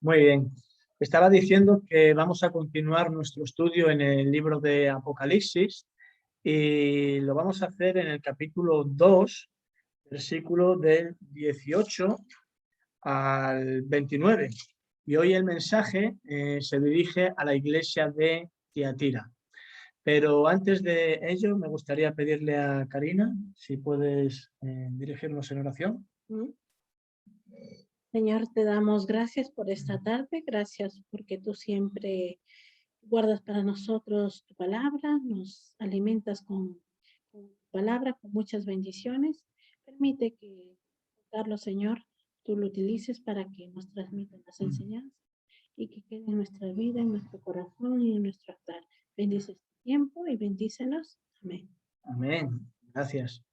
Muy bien. Estaba diciendo que vamos a continuar nuestro estudio en el libro de Apocalipsis y lo vamos a hacer en el capítulo 2, versículo del 18 al 29. Y hoy el mensaje se dirige a la iglesia de Tiatira. Pero antes de ello me gustaría pedirle a Karina si puedes dirigirnos en oración. Señor, te damos gracias por esta tarde, gracias porque tú siempre guardas para nosotros tu palabra, nos alimentas con tu palabra, con muchas bendiciones. Permite que, Carlos, Señor, tú lo utilices para que nos transmitan las enseñanzas y que quede en nuestra vida, en nuestro corazón y en nuestro altar. Bendice este tiempo y bendícenos. Amén. Amén. Gracias.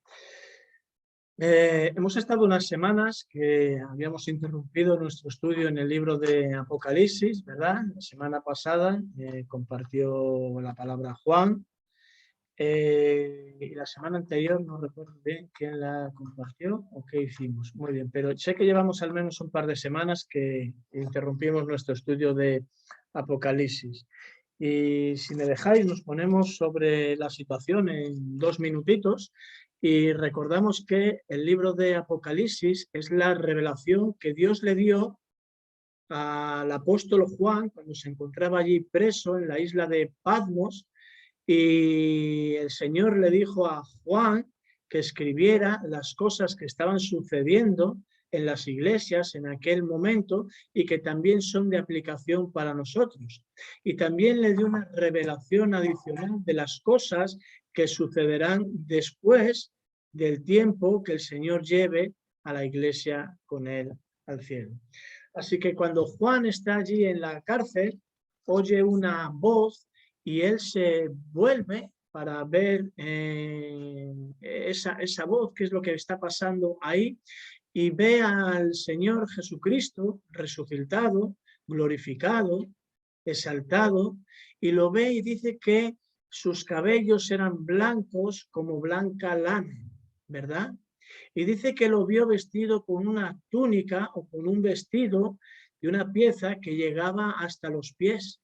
Hemos estado unas semanas que habíamos interrumpido nuestro estudio en el libro de Apocalipsis, ¿verdad? La semana pasada compartió la palabra Juan y la semana anterior no recuerdo bien quién la compartió o qué hicimos. Muy bien, pero sé que llevamos al menos un par de semanas que interrumpimos nuestro estudio de Apocalipsis. Y si me dejáis, nos ponemos sobre la situación en 2 minutitos y recordamos que el libro de Apocalipsis es la revelación que Dios le dio al apóstol Juan cuando se encontraba allí preso en la isla de Patmos, y el Señor le dijo a Juan que escribiera las cosas que estaban sucediendo en las iglesias en aquel momento y que también son de aplicación para nosotros. Y también le dio una revelación adicional de las cosas que sucederán después del tiempo que el Señor lleve a la iglesia con él al cielo. Así que cuando Juan está allí en la cárcel, oye una voz y él se vuelve para ver esa voz, qué es lo que está pasando ahí, y ve al Señor Jesucristo resucitado, glorificado, exaltado, y lo ve y dice que sus cabellos eran blancos como blanca lana, ¿verdad? Y dice que lo vio vestido con una túnica o con un vestido de una pieza que llegaba hasta los pies,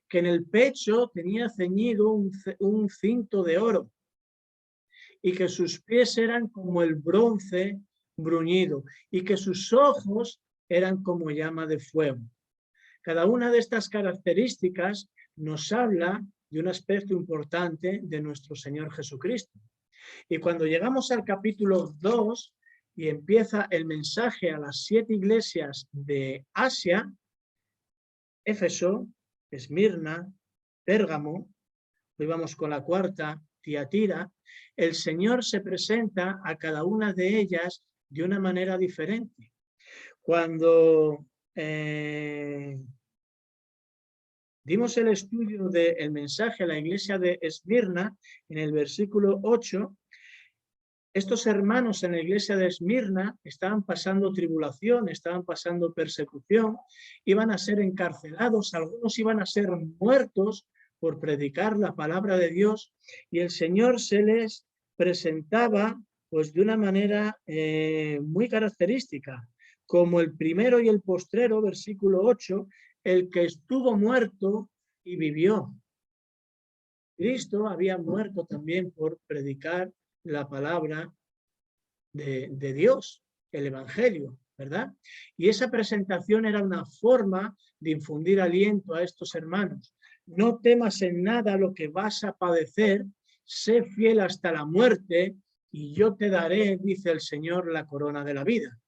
que en el pecho tenía ceñido un cinto de oro y que sus pies eran como el bronce bruñido y que sus ojos eran como llama de fuego. Cada una de estas características nos habla de un aspecto importante de nuestro Señor Jesucristo. Y cuando llegamos al capítulo 2 y empieza el mensaje a las 7 iglesias de Asia, Éfeso, Esmirna, Pérgamo, hoy vamos con la cuarta, Tiatira, el Señor se presenta a cada una de ellas de una manera diferente. Cuando dimos el estudio del mensaje a la iglesia de Esmirna, en el versículo 8, estos hermanos en la iglesia de Esmirna estaban pasando tribulación, estaban pasando persecución, iban a ser encarcelados, algunos iban a ser muertos por predicar la palabra de Dios, y el Señor se les presentaba pues de una manera muy característica, como el primero y el postrero, versículo 8, el que estuvo muerto y vivió. Cristo había muerto también por predicar la palabra de Dios, el Evangelio, ¿verdad? Y esa presentación era una forma de infundir aliento a estos hermanos. No temas en nada lo que vas a padecer, sé fiel hasta la muerte y yo te daré, dice el Señor, la corona de la vida.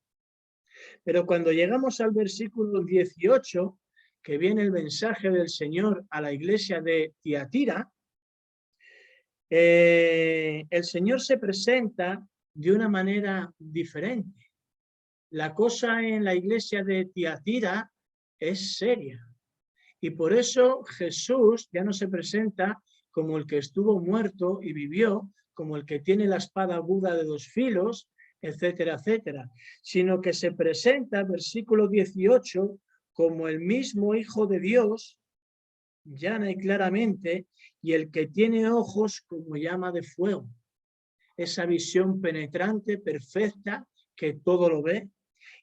Pero cuando llegamos al versículo 18, que viene el mensaje del Señor a la iglesia de Tiatira, el Señor se presenta de una manera diferente. La cosa en la iglesia de Tiatira es seria. Y por eso Jesús ya no se presenta como el que estuvo muerto y vivió, como el que tiene la espada aguda de 2 filos, etcétera, etcétera, sino que se presenta, versículo 18, como el mismo Hijo de Dios, llana y claramente, y el que tiene ojos como llama de fuego. Esa visión penetrante, perfecta, que todo lo ve,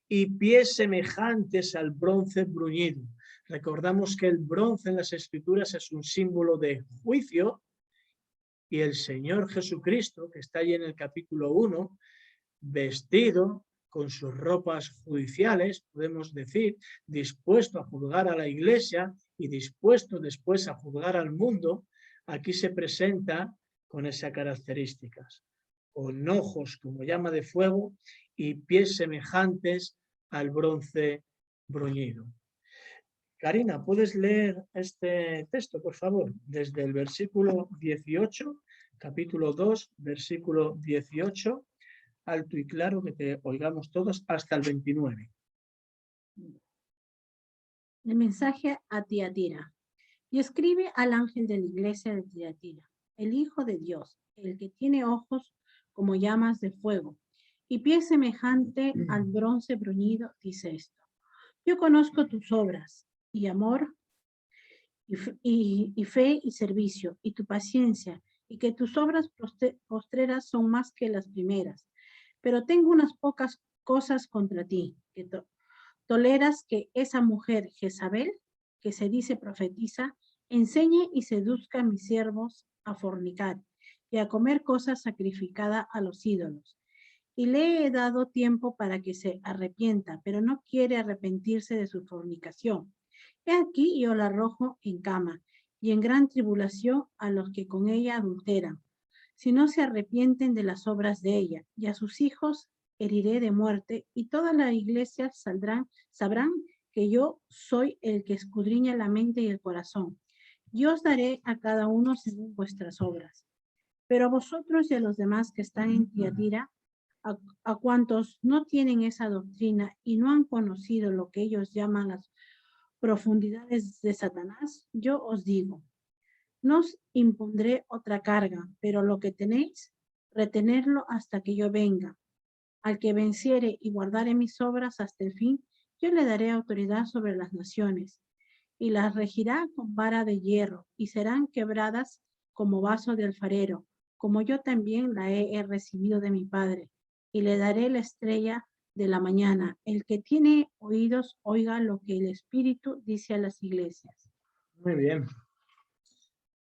y pies semejantes al bronce bruñido. Recordamos que el bronce en las Escrituras es un símbolo de juicio, y el Señor Jesucristo, que está allí en el capítulo 1, vestido con sus ropas judiciales, podemos decir, dispuesto a juzgar a la iglesia y dispuesto después a juzgar al mundo, aquí se presenta con esas características, con ojos como llama de fuego y pies semejantes al bronce bruñido. Karina, ¿puedes leer este texto, por favor? Desde el versículo 18, capítulo 2, versículo 18, alto y claro, que te oigamos todos, hasta el 29. El mensaje a Tiatira. Y escribe al ángel de la iglesia de Tiatira, el Hijo de Dios, el que tiene ojos como llamas de fuego y pie semejante al bronce bruñido, dice esto. Yo conozco tus obras y amor y fe y servicio y tu paciencia y que tus obras postreras son más que las primeras. Pero tengo unas pocas cosas contra ti, que toleras que esa mujer Jezabel, que se dice profetiza, enseñe y seduzca a mis siervos a fornicar y a comer cosas sacrificadas a los ídolos. Y le he dado tiempo para que se arrepienta, pero no quiere arrepentirse de su fornicación. He aquí yo la arrojo en cama y en gran tribulación a los que con ella adulteran, si no se arrepienten de las obras de ella, y a sus hijos heriré de muerte, y toda la iglesia sabrán que yo soy el que escudriña la mente y el corazón. Yo os daré a cada uno según vuestras obras. Pero a vosotros y a los demás que están en Tiatira, a cuantos no tienen esa doctrina y no han conocido lo que ellos llaman las profundidades de Satanás, yo os digo, no os impondré otra carga, pero lo que tenéis, retenerlo hasta que yo venga. Al que venciere y guardare mis obras hasta el fin, yo le daré autoridad sobre las naciones, y las regirá con vara de hierro, y serán quebradas como vaso de alfarero, como yo también la he recibido de mi Padre, y le daré la estrella de la mañana. El que tiene oídos, oiga lo que el Espíritu dice a las iglesias. Muy bien.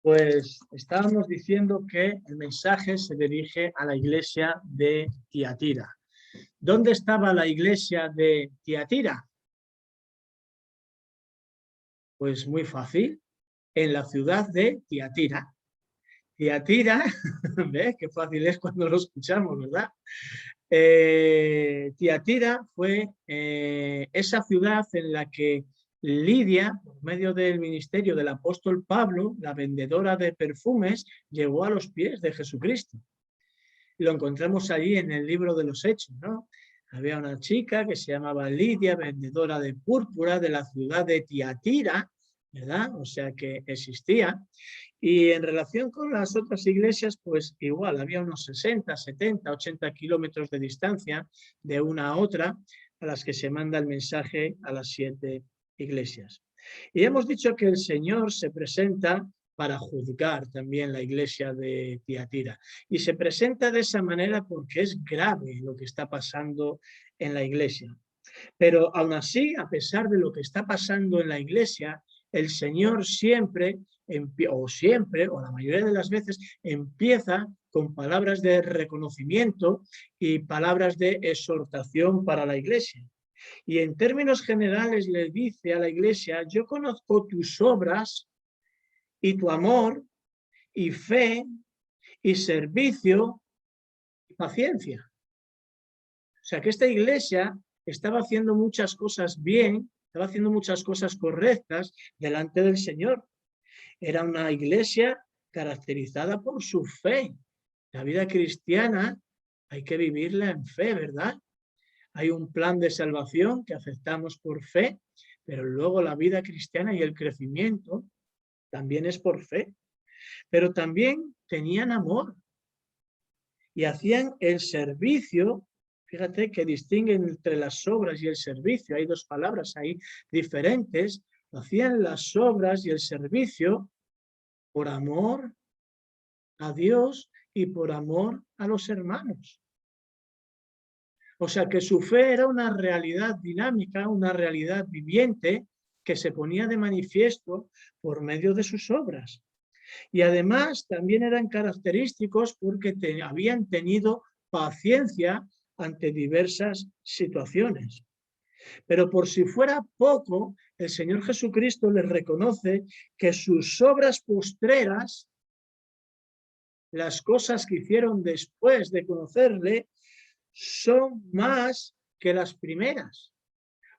Pues estábamos diciendo que el mensaje se dirige a la iglesia de Tiatira. ¿Dónde estaba la iglesia de Tiatira? Pues muy fácil, en la ciudad de Tiatira. Tiatira, ¿ves? Qué fácil es cuando lo escuchamos, ¿verdad? Tiatira fue esa ciudad en la que Lidia, por medio del ministerio del apóstol Pablo, la vendedora de perfumes, llegó a los pies de Jesucristo. Lo encontramos allí en el libro de los Hechos, ¿no? Había una chica que se llamaba Lidia, vendedora de púrpura de la ciudad de Tiatira, ¿verdad? O sea que existía. Y en relación con las otras iglesias, pues igual, había unos 60, 70, 80 kilómetros de distancia de una a otra a las que se manda el mensaje a las 7 iglesias. Y hemos dicho que el Señor se presenta para juzgar también la iglesia de Tiatira. Y se presenta de esa manera porque es grave lo que está pasando en la iglesia. Pero aún así, a pesar de lo que está pasando en la iglesia, el Señor siempre, o la mayoría de las veces, empieza con palabras de reconocimiento y palabras de exhortación para la iglesia. Y en términos generales le dice a la iglesia, yo conozco tus obras y tu amor y fe y servicio y paciencia. O sea que esta iglesia estaba haciendo muchas cosas bien, estaba haciendo muchas cosas correctas delante del Señor. Era una iglesia caracterizada por su fe. La vida cristiana hay que vivirla en fe, ¿verdad? Hay un plan de salvación que aceptamos por fe, pero luego la vida cristiana y el crecimiento también es por fe. Pero también tenían amor y hacían el servicio. Fíjate que distinguen entre las obras y el servicio. Hay dos palabras ahí diferentes. Hacían las obras y el servicio por amor a Dios y por amor a los hermanos. O sea que su fe era una realidad dinámica, una realidad viviente que se ponía de manifiesto por medio de sus obras. Y además también eran característicos porque habían tenido paciencia ante diversas situaciones. Pero por si fuera poco, el Señor Jesucristo les reconoce que sus obras postreras, las cosas que hicieron después de conocerle, son más que las primeras.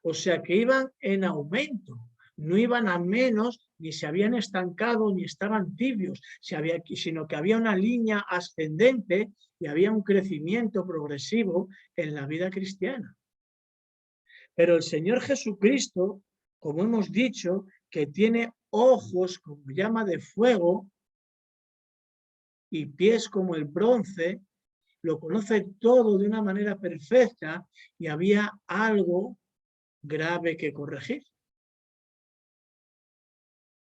O sea que iban en aumento, no iban a menos, ni se habían estancado, ni estaban tibios, sino que había una línea ascendente y había un crecimiento progresivo en la vida cristiana. Pero el Señor Jesucristo, como hemos dicho, que tiene ojos como llama de fuego y pies como el bronce, lo conoce todo de una manera perfecta y había algo grave que corregir.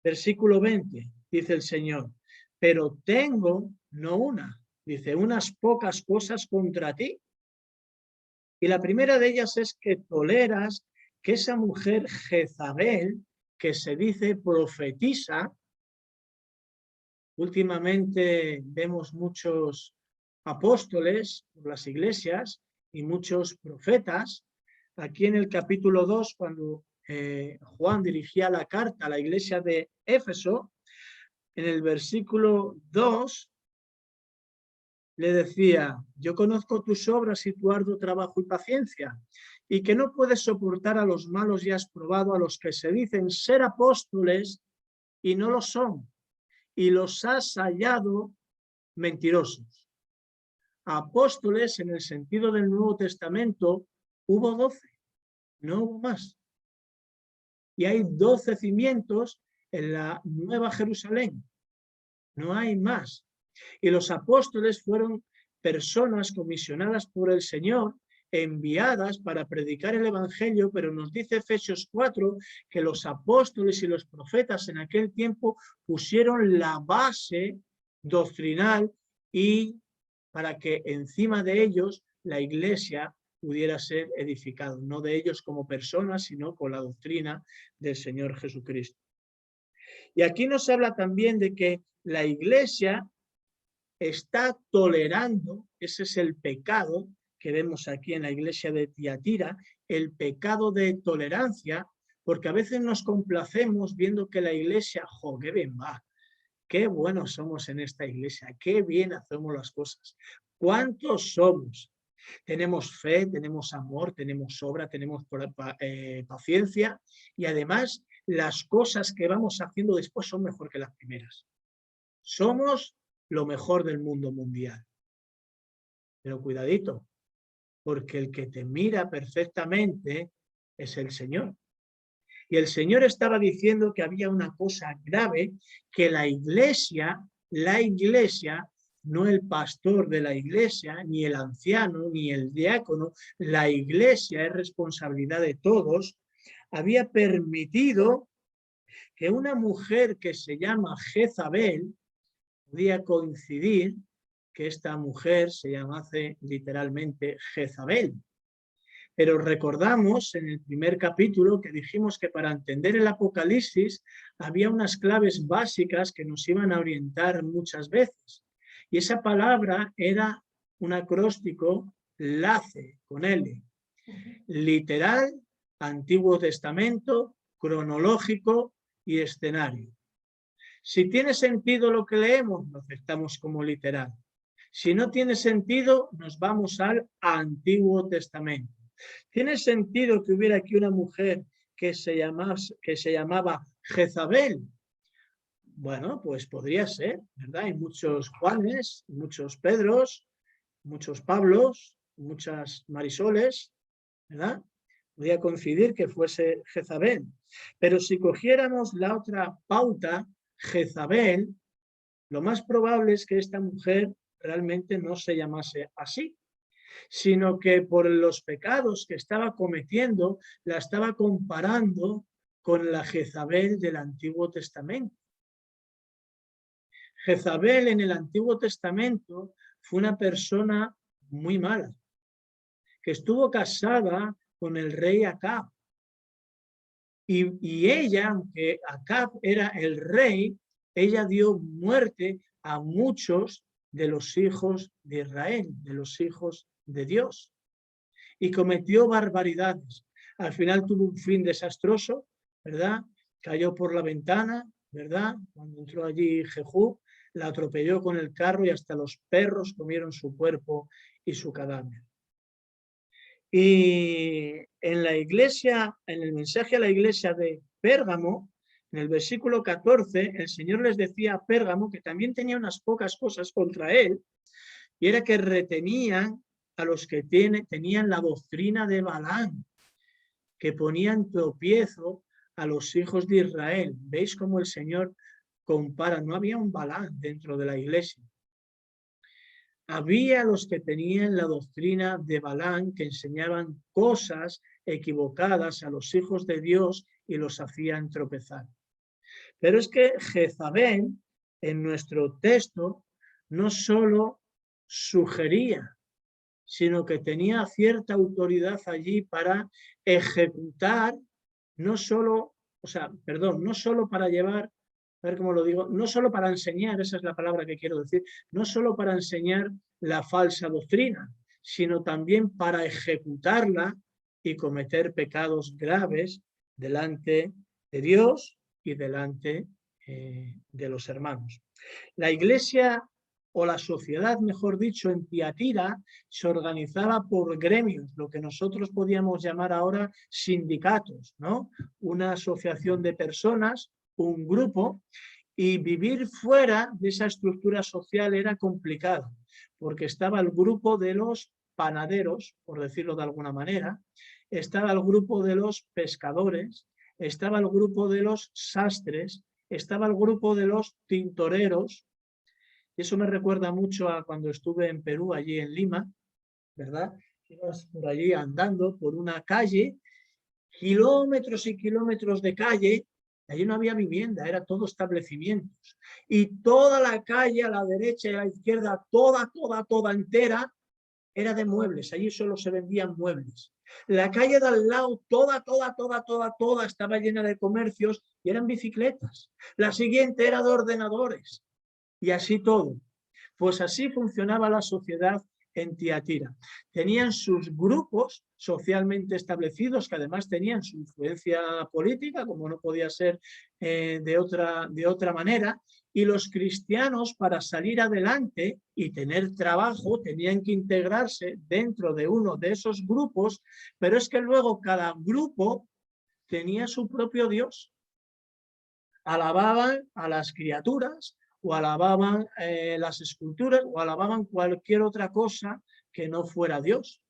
Versículo 20, dice el Señor, pero tengo, no una, dice, unas pocas cosas contra ti. Y la primera de ellas es que toleras que esa mujer Jezabel, que se dice profetiza, últimamente vemos muchos apóstoles por las iglesias y muchos profetas. Aquí en el capítulo 2, cuando Juan dirigía la carta a la iglesia de Éfeso, en el versículo 2 le decía, yo conozco tus obras y tu arduo trabajo y paciencia, y que no puedes soportar a los malos y has probado a los que se dicen ser apóstoles y no lo son, y los has hallado mentirosos. Apóstoles en el sentido del Nuevo Testamento hubo 12, no hubo más. Y hay 12 cimientos en la Nueva Jerusalén, no hay más. Y los apóstoles fueron personas comisionadas por el Señor, enviadas para predicar el Evangelio, pero nos dice Efesios 4 que los apóstoles y los profetas en aquel tiempo pusieron la base doctrinal y para que encima de ellos la iglesia pudiera ser edificada, no de ellos como personas, sino con la doctrina del Señor Jesucristo. Y aquí nos habla también de que la iglesia está tolerando, ese es el pecado que vemos aquí en la iglesia de Tiatira, el pecado de tolerancia, porque a veces nos complacemos viendo que la iglesia, ¡jo, qué bien va! Qué buenos somos en esta iglesia, qué bien hacemos las cosas. ¿Cuántos somos? Tenemos fe, tenemos amor, tenemos obra, tenemos paciencia y además las cosas que vamos haciendo después son mejor que las primeras. Somos lo mejor del mundo mundial. Pero cuidadito, porque el que te mira perfectamente es el Señor. Y el Señor estaba diciendo que había una cosa grave, que la iglesia, no el pastor de la iglesia, ni el anciano, ni el diácono, la iglesia es responsabilidad de todos, había permitido que una mujer que se llama Jezabel, podía coincidir que esta mujer se llamase literalmente Jezabel. Pero recordamos en el primer capítulo que dijimos que para entender el Apocalipsis había unas claves básicas que nos iban a orientar muchas veces. Y esa palabra era un acróstico LACE, con L. Literal, Antiguo Testamento, cronológico y escenario. Si tiene sentido lo que leemos, lo aceptamos como literal. Si no tiene sentido, nos vamos al Antiguo Testamento. ¿Tiene sentido que hubiera aquí una mujer que se llamaba Jezabel? Bueno, pues podría ser, ¿verdad? Hay muchos Juanes, muchos Pedros, muchos Pablos, muchas Marisoles, ¿verdad? Podría coincidir que fuese Jezabel. Pero si cogiéramos la otra pauta, Jezabel, lo más probable es que esta mujer realmente no se llamase así, sino que por los pecados que estaba cometiendo, la estaba comparando con la Jezabel del Antiguo Testamento. Jezabel en el Antiguo Testamento fue una persona muy mala, que estuvo casada con el rey Acab. Y ella, aunque Acab era el rey, ella dio muerte a muchos de los hijos de Israel, de los hijos de Dios. Y cometió barbaridades. Al final tuvo un fin desastroso, ¿verdad? Cayó por la ventana, ¿verdad? Cuando entró allí Jehú, la atropelló con el carro y hasta los perros comieron su cuerpo y su cadáver. Y en la iglesia, en el mensaje a la iglesia de Pérgamo, en el versículo 14, el Señor les decía a Pérgamo que también tenía unas pocas cosas contra él, y era que retenían a los que tenían la doctrina de Balaam, que ponían tropiezo a los hijos de Israel. ¿Veis cómo el Señor compara? No había un Balaam dentro de la iglesia. Había los que tenían la doctrina de Balaam, que enseñaban cosas equivocadas a los hijos de Dios y los hacían tropezar. Pero es que Jezabel, en nuestro texto, no solo sugería, sino que tenía cierta autoridad allí para ejecutar, no solo para llevar, a ver cómo lo digo, no solo para enseñar, esa es la palabra que quiero decir, no solo para enseñar la falsa doctrina, sino también para ejecutarla y cometer pecados graves delante de Dios y delante de los hermanos. La iglesia o la sociedad, mejor dicho, en Tiatira se organizaba por gremios, lo que nosotros podíamos llamar ahora sindicatos, ¿no? Una asociación de personas, un grupo, y vivir fuera de esa estructura social era complicado, porque estaba el grupo de los panaderos, por decirlo de alguna manera, estaba el grupo de los pescadores, estaba el grupo de los sastres, estaba el grupo de los tintoreros. Eso me recuerda mucho a cuando estuve en Perú, allí en Lima, ¿verdad? Ibas por allí andando por una calle, kilómetros y kilómetros de calle, allí no había vivienda, era todo establecimientos. Y toda la calle a la derecha y a la izquierda, toda entera, era de muebles, allí solo se vendían muebles. La calle de al lado, toda, estaba llena de comercios y eran bicicletas. La siguiente era de ordenadores. Y así todo. Pues así funcionaba la sociedad en Tiatira. Tenían sus grupos socialmente establecidos, que además tenían su influencia política, como no podía ser de otra manera, y los cristianos, para salir adelante y tener trabajo, tenían que integrarse dentro de uno de esos grupos, pero es que luego cada grupo tenía su propio Dios. Alababan a las criaturas, o alababan las esculturas, o alababan cualquier otra cosa que no fuera Dios.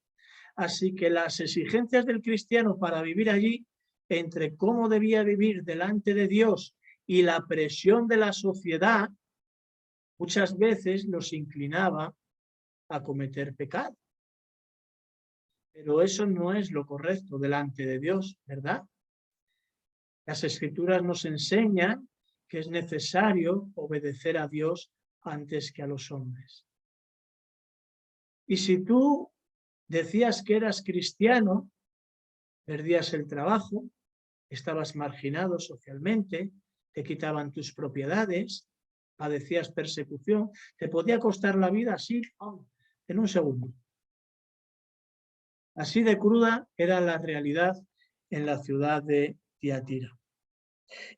Así que las exigencias del cristiano para vivir allí, entre cómo debía vivir delante de Dios y la presión de la sociedad, muchas veces los inclinaba a cometer pecado. Pero eso no es lo correcto delante de Dios, ¿verdad? Las Escrituras nos enseñan que es necesario obedecer a Dios antes que a los hombres. Y si tú decías que eras cristiano, perdías el trabajo, estabas marginado socialmente, te quitaban tus propiedades, padecías persecución, te podía costar la vida así, en un segundo. Así de cruda era la realidad en la ciudad de Tiatira.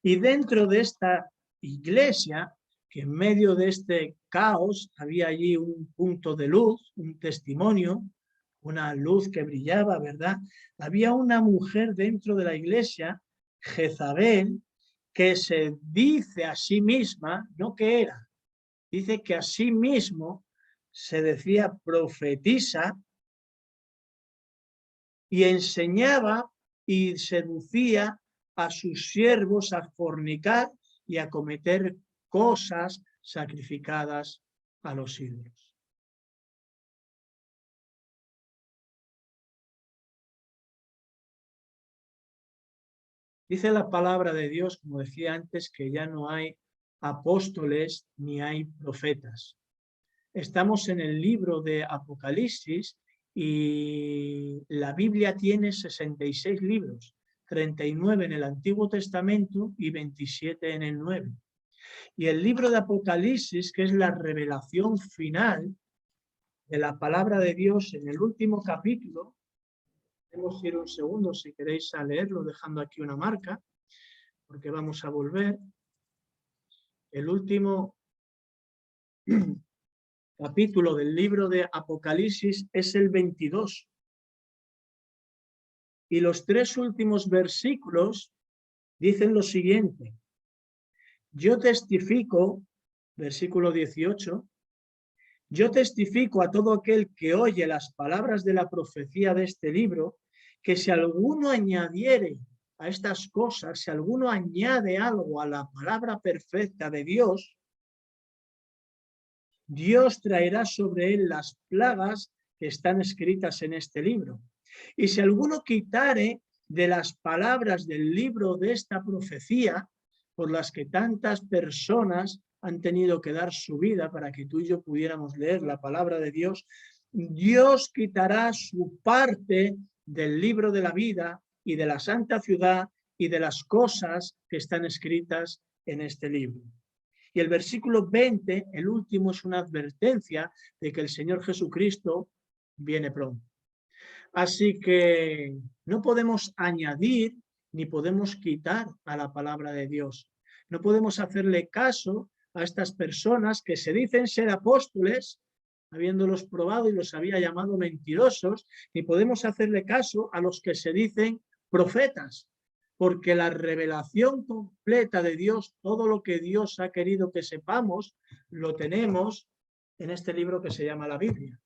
Y dentro de esta iglesia, que en medio de este caos había allí un punto de luz, un testimonio, una luz que brillaba, ¿verdad? Había una mujer dentro de la iglesia, Jezabel, que se dice a sí misma, no que era, dice que a sí mismo se decía profetisa y enseñaba y seducía a sus siervos a fornicar y a cometer cosas sacrificadas a los ídolos. Dice la palabra de Dios, como decía antes, que ya no hay apóstoles ni hay profetas. Estamos en el libro de Apocalipsis Y la Biblia tiene 66 libros, 39 en el Antiguo Testamento y 27 en el Nuevo. Y el libro de Apocalipsis, que es la revelación final de la palabra de Dios en el último capítulo, podemos ir un segundo si queréis a leerlo, dejando aquí una marca, porque vamos a volver. El último capítulo del libro de Apocalipsis es el 22. Y los 3 últimos versículos dicen lo siguiente. Yo testifico, versículo 18, yo testifico a todo aquel que oye las palabras de la profecía de este libro, que si alguno añadiere a estas cosas, si alguno añade algo a la palabra perfecta de Dios, Dios traerá sobre él las plagas que están escritas en este libro. Y si alguno quitare de las palabras del libro de esta profecía, por las que tantas personas han tenido que dar su vida para que tú y yo pudiéramos leer la palabra de Dios, Dios quitará su parte del libro de la vida y de la santa ciudad y de las cosas que están escritas en este libro. Y el versículo 20, el último, es una advertencia de que el Señor Jesucristo viene pronto. Así que no podemos añadir ni podemos quitar a la palabra de Dios. No podemos hacerle caso a estas personas que se dicen ser apóstoles, habiéndolos probado y los había llamado mentirosos, ni podemos hacerle caso a los que se dicen profetas, porque la revelación completa de Dios, todo lo que Dios ha querido que sepamos, lo tenemos en este libro que se llama la Biblia.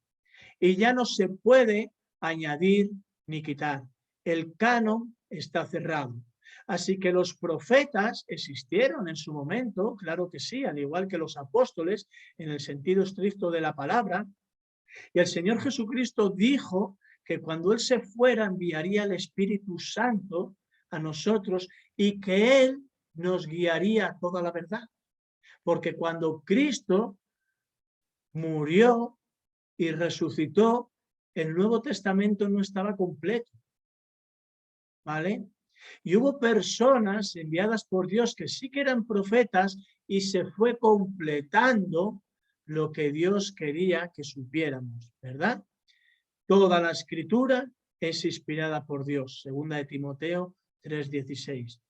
Y ya no se puede añadir ni quitar. El canon está cerrado. Así que los profetas existieron en su momento, claro que sí, al igual que los apóstoles, en el sentido estricto de la palabra. Y el Señor Jesucristo dijo que cuando Él se fuera enviaría el Espíritu Santo a nosotros y que Él nos guiaría a toda la verdad. Porque cuando Cristo murió y resucitó, el Nuevo Testamento no estaba completo, ¿vale? Y hubo personas enviadas por Dios que sí que eran profetas y se fue completando lo que Dios quería que supiéramos, ¿verdad? Toda la escritura es inspirada por Dios, segunda de Timoteo 3:16.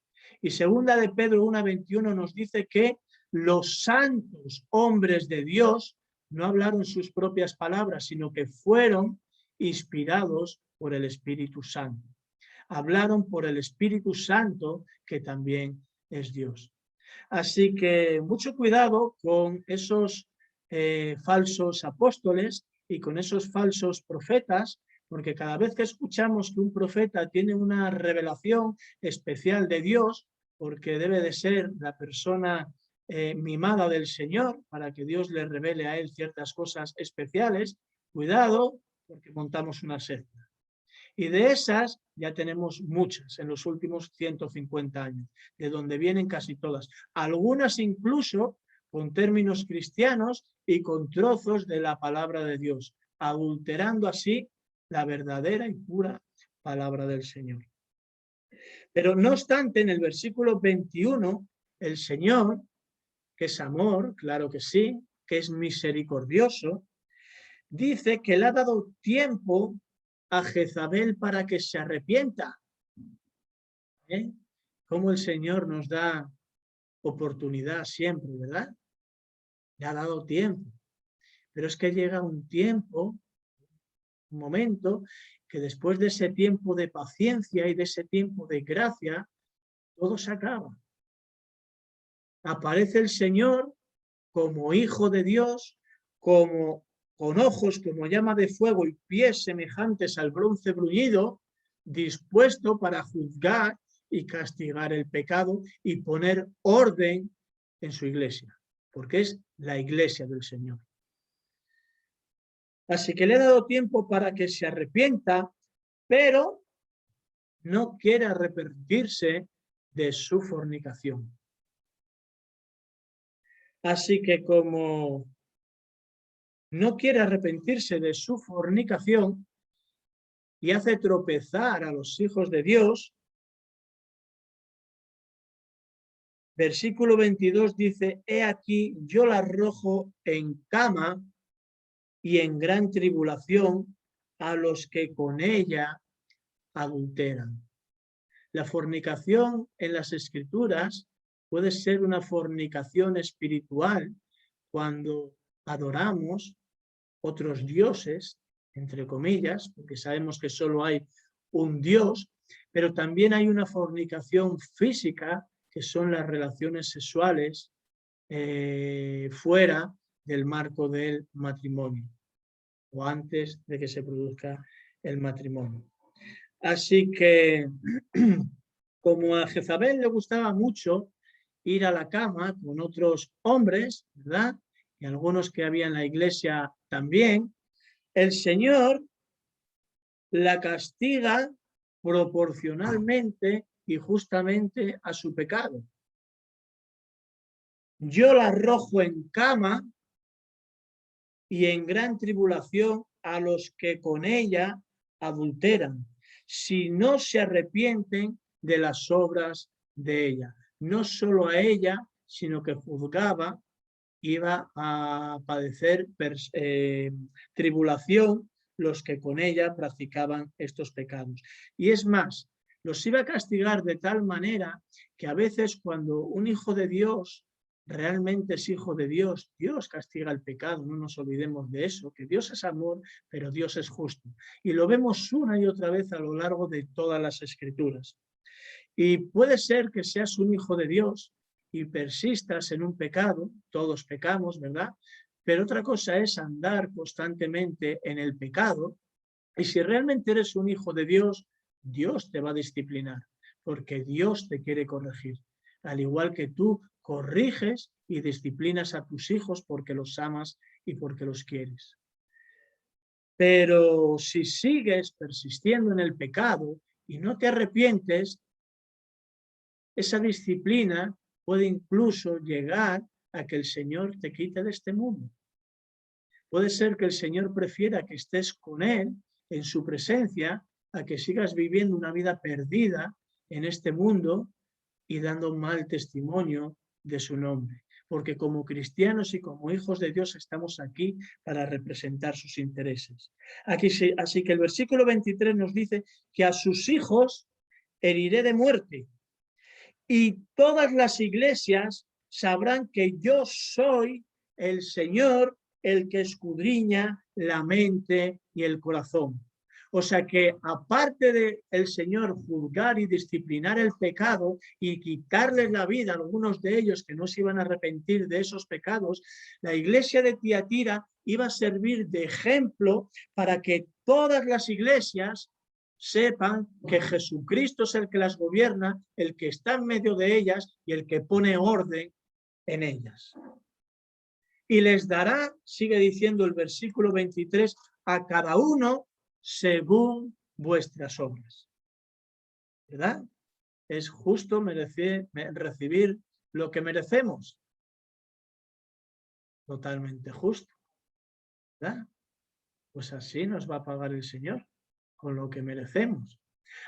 Y segunda de Pedro 1:21 nos dice que los santos hombres de Dios no hablaron sus propias palabras, sino que fueron inspirados por el Espíritu Santo. Hablaron por el Espíritu Santo, que también es Dios. Así que mucho cuidado con esos falsos apóstoles y con esos falsos profetas, porque cada vez que escuchamos que un profeta tiene una revelación especial de Dios, porque debe de ser la persona mimada del Señor, para que Dios le revele a él ciertas cosas especiales, cuidado, porque montamos una secta. Y de esas ya tenemos muchas en los últimos 150 años, de donde vienen casi todas. Algunas incluso con términos cristianos y con trozos de la palabra de Dios, adulterando así la verdadera y pura palabra del Señor. Pero no obstante, en el versículo 21, el Señor, que es amor, claro que sí, que es misericordioso, dice que le ha dado tiempo a Jezabel para que se arrepienta. Como el Señor nos da oportunidad siempre, ¿verdad? Le ha dado tiempo. Pero es que llega un tiempo, un momento, que después de ese tiempo de paciencia y de ese tiempo de gracia, todo se acaba. Aparece el Señor como Hijo de Dios, como con ojos como llama de fuego y pies semejantes al bronce bruñido, dispuesto para juzgar y castigar el pecado y poner orden en su iglesia, porque es la iglesia del Señor. Así que le he dado tiempo para que se arrepienta, pero no quiere arrepentirse de su fornicación. Así que como no quiere arrepentirse de su fornicación, y hace tropezar a los hijos de Dios. Versículo 22 dice, he aquí yo la arrojo en cama y en gran tribulación a los que con ella adulteran. La fornicación en las Escrituras puede ser una fornicación espiritual cuando adoramos otros dioses, entre comillas, porque sabemos que solo hay un Dios, pero también hay una fornicación física, que son las relaciones sexuales fuera del marco del matrimonio, o antes de que se produzca el matrimonio. Así que, como a Jezabel le gustaba mucho ir a la cama con otros hombres, ¿verdad? Y algunos que había en la iglesia también, el Señor la castiga proporcionalmente y justamente a su pecado. Yo la arrojo en cama y en gran tribulación a los que con ella adulteran, si no se arrepienten de las obras de ella. No solo a ella, sino que juzgaba, iba a padecer tribulación los que con ella practicaban estos pecados. Y es más, los iba a castigar de tal manera que a veces cuando un hijo de Dios realmente es hijo de Dios, Dios castiga el pecado, no nos olvidemos de eso, que Dios es amor, pero Dios es justo. Y lo vemos una y otra vez a lo largo de todas las Escrituras. Y puede ser que seas un hijo de Dios y persistas en un pecado, todos pecamos, ¿verdad? Pero otra cosa es andar constantemente en el pecado, y si realmente eres un hijo de Dios, Dios te va a disciplinar, porque Dios te quiere corregir. Al igual que tú corriges y disciplinas a tus hijos porque los amas y porque los quieres. Pero si sigues persistiendo en el pecado y no te arrepientes, esa disciplina puede incluso llegar a que el Señor te quite de este mundo. Puede ser que el Señor prefiera que estés con Él en su presencia a que sigas viviendo una vida perdida en este mundo y dando mal testimonio de su nombre. Porque como cristianos y como hijos de Dios estamos aquí para representar sus intereses. Así que el versículo 23 nos dice que a sus hijos heriré de muerte y todas las iglesias sabrán que yo soy el Señor, el que escudriña la mente y el corazón. O sea que aparte de el Señor juzgar y disciplinar el pecado y quitarles la vida a algunos de ellos que no se iban a arrepentir de esos pecados, la iglesia de Tiatira iba a servir de ejemplo para que todas las iglesias sepan que Jesucristo es el que las gobierna, el que está en medio de ellas y el que pone orden en ellas. Y les dará, sigue diciendo el versículo 23, a cada uno según vuestras obras. ¿Verdad? ¿Es justo recibir lo que merecemos? Totalmente justo. ¿Verdad? Pues así nos va a pagar el Señor, con lo que merecemos.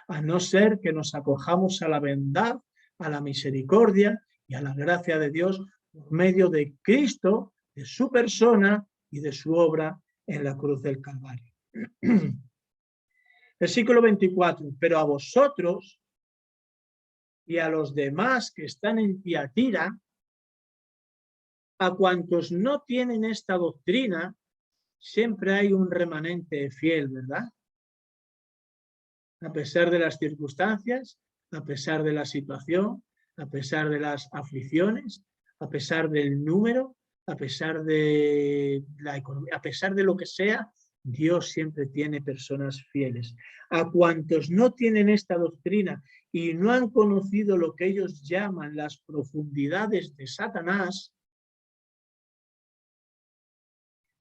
A no ser que nos acojamos a la bondad, a la misericordia y a la gracia de Dios por medio de Cristo, de su persona y de su obra en la cruz del Calvario. Versículo 24. Pero a vosotros y a los demás que están en Tiatira, a cuantos no tienen esta doctrina, siempre hay un remanente fiel, ¿verdad? A pesar de las circunstancias, a pesar de la situación, a pesar de las aflicciones, a pesar del número, a pesar de la economía, a pesar de lo que sea, Dios siempre tiene personas fieles. A cuantos no tienen esta doctrina y no han conocido lo que ellos llaman las profundidades de Satanás,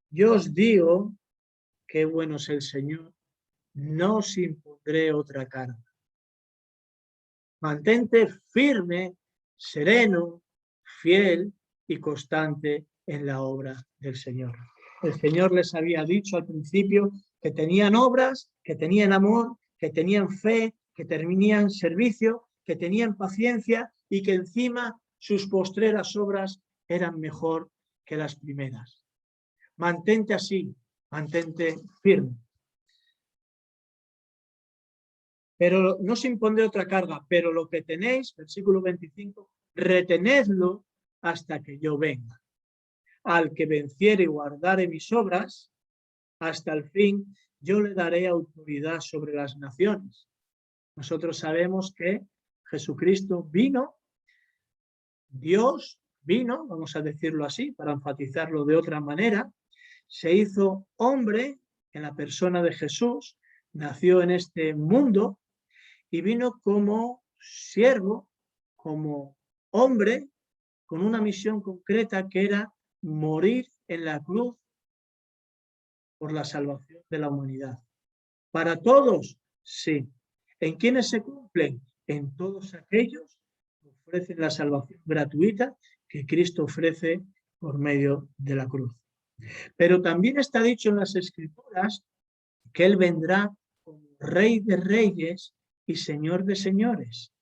yo os digo, qué bueno es el Señor, no os impondré otra carga. Mantente firme, sereno, fiel y constante en la obra del Señor. El Señor les había dicho al principio que tenían obras, que que tenían amor, que tenían fe, que tenían servicio, que tenían paciencia y que encima sus postreras obras eran mejor que las primeras. Mantente así, mantente firme. Pero no se impondré otra carga, pero lo que tenéis, versículo 25, retenedlo hasta que yo venga. Al que venciere y guardare mis obras, hasta el fin yo le daré autoridad sobre las naciones. Nosotros sabemos que Jesucristo vino, Dios vino, vamos a decirlo así, para enfatizarlo de otra manera, se hizo hombre en la persona de Jesús, nació en este mundo y vino como siervo, como hombre, con una misión concreta que era morir en la cruz por la salvación de la humanidad. ¿Para todos? Sí. ¿En quiénes se cumplen? En todos aquellos que ofrecen la salvación gratuita que Cristo ofrece por medio de la cruz. Pero también está dicho en las Escrituras que Él vendrá como Rey de Reyes y Señor de Señores.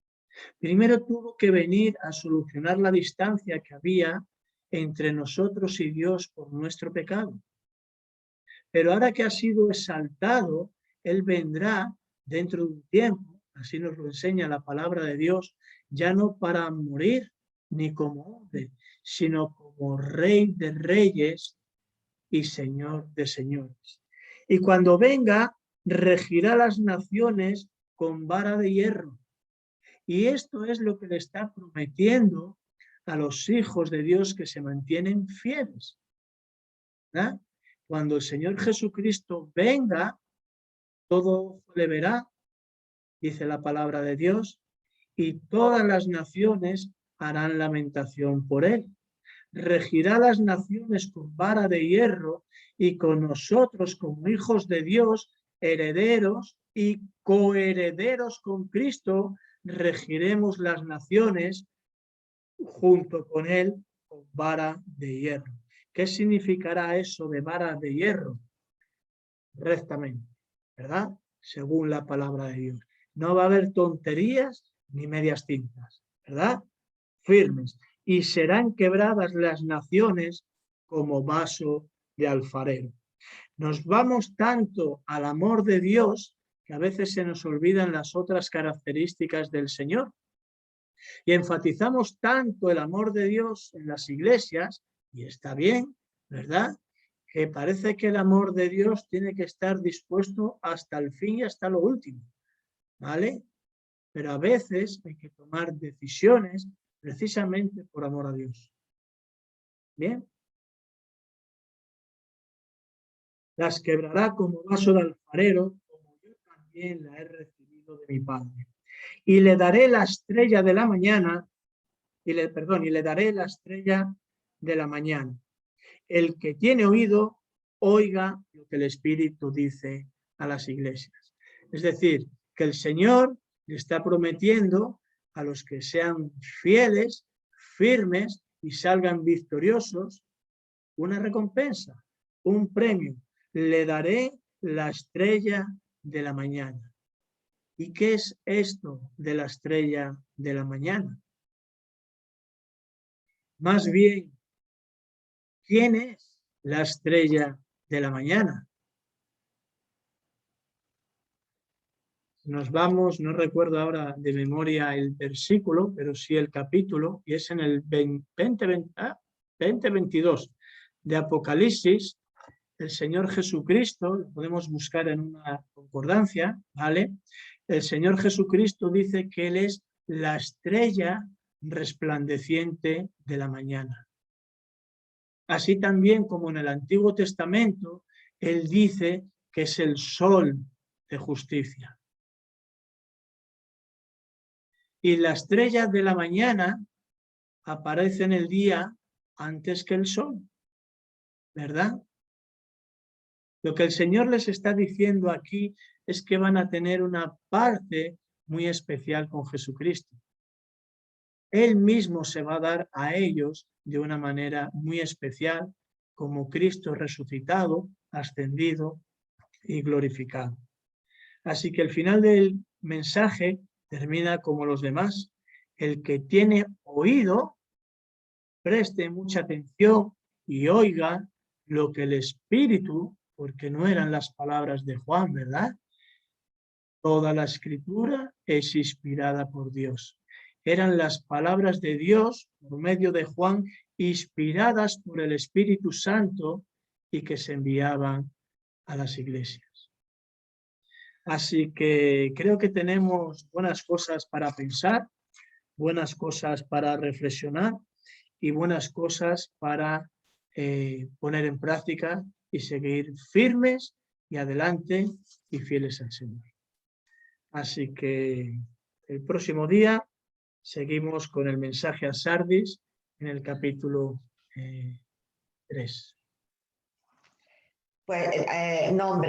Primero tuvo que venir a solucionar la distancia que había entre nosotros y Dios por nuestro pecado. Pero ahora que ha sido exaltado, Él vendrá dentro de un tiempo, así nos lo enseña la palabra de Dios, ya no para morir ni como hombre, sino como Rey de Reyes y Señor de Señores. Y cuando venga, regirá las naciones con vara de hierro. Y esto es lo que le está prometiendo a los hijos de Dios que se mantienen fieles. ¿Verdad? Cuando el Señor Jesucristo venga, todo ojo le verá, dice la palabra de Dios, y todas las naciones harán lamentación por él. Regirá las naciones con vara de hierro y con nosotros como hijos de Dios, herederos y coherederos con Cristo, regiremos las naciones junto con él con vara de hierro. ¿Qué significará eso de vara de hierro? Rectamente, ¿verdad? Según la palabra de Dios. No va a haber tonterías ni medias tintas, ¿verdad? Firmes. Y serán quebradas las naciones como vaso de alfarero. Nos vamos tanto al amor de Dios que a veces se nos olvidan las otras características del Señor. Y enfatizamos tanto el amor de Dios en las iglesias, y está bien, ¿verdad? Que parece que el amor de Dios tiene que estar dispuesto hasta el fin y hasta lo último, ¿vale? Pero a veces hay que tomar decisiones precisamente por amor a Dios. ¿Bien? Las quebrará como vaso de alfarero, como yo también la he recibido de mi Padre. Y le daré la estrella de la mañana, y le daré la estrella de la mañana. El que tiene oído, oiga lo que el Espíritu dice a las iglesias. Es decir, que el Señor le está prometiendo a los que sean fieles, firmes y salgan victoriosos, una recompensa, un premio. Le daré la estrella de la mañana. ¿Y qué es esto de la estrella de la mañana? Más bien, ¿quién es la estrella de la mañana? Nos vamos, no recuerdo ahora de memoria el versículo, pero sí el capítulo, y es en el 20-22 de Apocalipsis. El Señor Jesucristo, lo podemos buscar en una concordancia, ¿vale? El Señor Jesucristo dice que Él es la estrella resplandeciente de la mañana. Así también como en el Antiguo Testamento, Él dice que es el sol de justicia. Y la estrella de la mañana aparece en el día antes que el sol, ¿verdad? Lo que el Señor les está diciendo aquí es que van a tener una parte muy especial con Jesucristo. Él mismo se va a dar a ellos de una manera muy especial, como Cristo resucitado, ascendido y glorificado. Así que el final del mensaje termina como los demás. El que tiene oído, preste mucha atención y oiga lo que el Espíritu, porque no eran las palabras de Juan, ¿verdad? Toda la Escritura es inspirada por Dios. Eran las palabras de Dios por medio de Juan, inspiradas por el Espíritu Santo y que se enviaban a las iglesias. Así que creo que tenemos buenas cosas para pensar, buenas cosas para reflexionar y buenas cosas para poner en práctica y seguir firmes y adelante y fieles al Señor. Así que el próximo día seguimos con el mensaje a Sardis en el capítulo 3. Pues nombra